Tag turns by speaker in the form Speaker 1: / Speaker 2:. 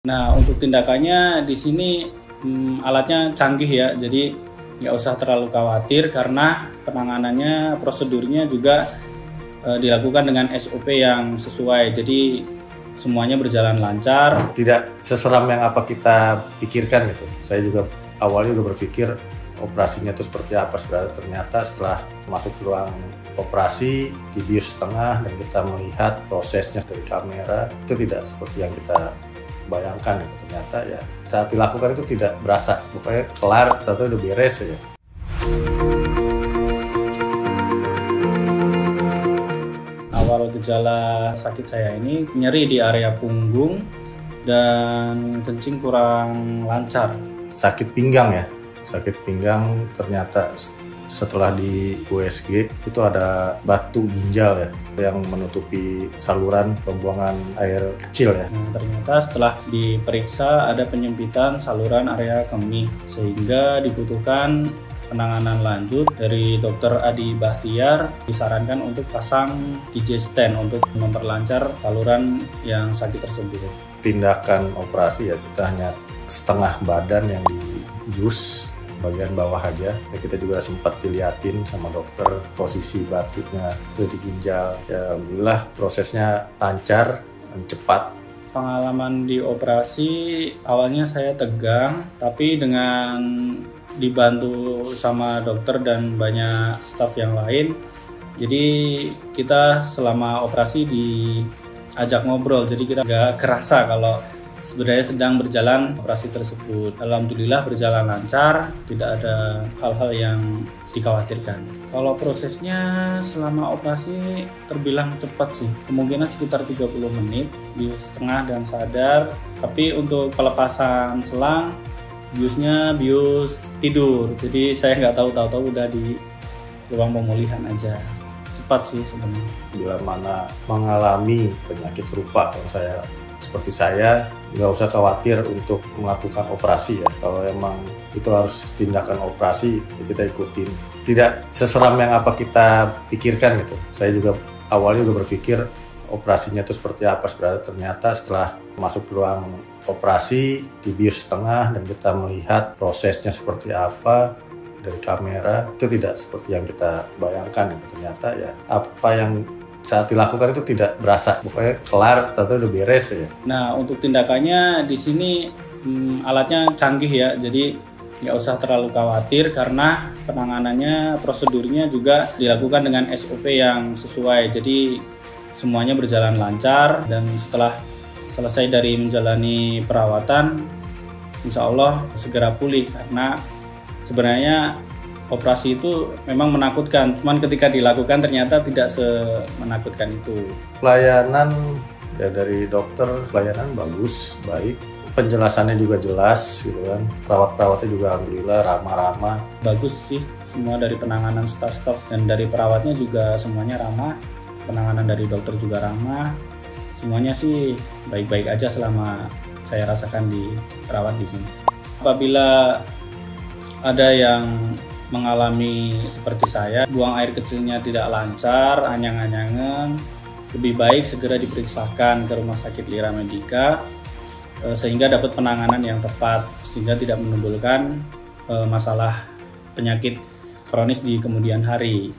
Speaker 1: Nah, untuk tindakannya di sini alatnya canggih ya, jadi nggak usah terlalu khawatir karena penanganannya, prosedurnya juga dilakukan dengan SOP yang sesuai, jadi semuanya berjalan lancar.
Speaker 2: Tidak seseram yang apa kita pikirkan gitu. Saya juga awalnya juga berpikir operasinya itu seperti apa, ternyata setelah masuk ruang operasi dibius setengah dan kita melihat prosesnya dari kamera, itu tidak seperti yang kita bayangkan ya. Ternyata ya saat dilakukan itu tidak berasa, pokoknya kelar, ternyata udah beres ya.
Speaker 1: Awal gejala sakit saya ini nyeri di area punggung dan kencing kurang lancar.
Speaker 2: Sakit pinggang ya, sakit pinggang ternyata setelah di USG itu ada batu ginjal ya yang menutupi saluran pembuangan air kecil ya.
Speaker 1: Nah, ternyata setelah diperiksa ada penyempitan saluran area kemih sehingga dibutuhkan penanganan lanjut dari Dr. Adi Bahtiar. Disarankan untuk pasang DJ stand untuk memperlancar saluran yang sakit tersebut.
Speaker 2: Tindakan operasi ya kita hanya setengah badan yang dibius, bagian bawah aja ya. Kita juga sempat diliatin sama dokter posisi batunya itu di ginjal ya. Alhamdulillah prosesnya lancar dan cepat.
Speaker 1: Pengalaman di operasi awalnya saya tegang, tapi dengan dibantu sama dokter dan banyak staf yang lain, jadi kita selama operasi diajak ngobrol, jadi kita nggak kerasa kalau sebenarnya sedang berjalan operasi tersebut. Alhamdulillah berjalan lancar, tidak ada hal-hal yang dikhawatirkan. Kalau prosesnya selama operasi terbilang cepat sih, kemungkinan sekitar 30 menit, bius setengah dan sadar. Tapi untuk pelepasan selang, biusnya bius tidur, jadi saya nggak tahu udah di ruang pemulihan aja. Cepat sih sebenarnya.
Speaker 2: Bila mana mengalami penyakit serupa yang seperti saya, nggak usah khawatir untuk melakukan operasi ya. Kalau emang itu harus tindakan operasi, ya kita ikutin. Tidak seseram yang apa kita pikirkan gitu. Saya juga awalnya juga berpikir operasinya itu seperti apa, ternyata setelah masuk ruang operasi dibius setengah dan kita melihat prosesnya seperti apa dari kamera, itu tidak seperti yang kita bayangkan gitu. Ternyata ya apa yang saat dilakukan itu tidak berasa, pokoknya kelar, ternyata udah beres ya.
Speaker 1: Nah, untuk tindakannya di sini alatnya canggih ya, jadi nggak usah terlalu khawatir karena penanganannya, prosedurnya juga dilakukan dengan SOP yang sesuai, jadi semuanya berjalan lancar. Dan setelah selesai dari menjalani perawatan, insya Allah segera pulih, karena sebenarnya operasi itu memang menakutkan, cuman ketika dilakukan ternyata tidak semenakutkan itu.
Speaker 2: Pelayanan ya dari dokter, pelayanan bagus, baik, penjelasannya juga jelas gitu kan, perawat-perawatnya juga alhamdulillah ramah-ramah.
Speaker 1: Bagus sih, semua dari penanganan staf-staf dan dari perawatnya juga semuanya ramah, penanganan dari dokter juga ramah, semuanya sih baik-baik aja selama saya rasakan di perawat di sini. Apabila ada yang mengalami seperti saya, buang air kecilnya tidak lancar, anyang-anyangan, lebih baik segera diperiksakan ke Rumah Sakit Lira Medica sehingga dapat penanganan yang tepat, sehingga tidak menimbulkan masalah penyakit kronis di kemudian hari.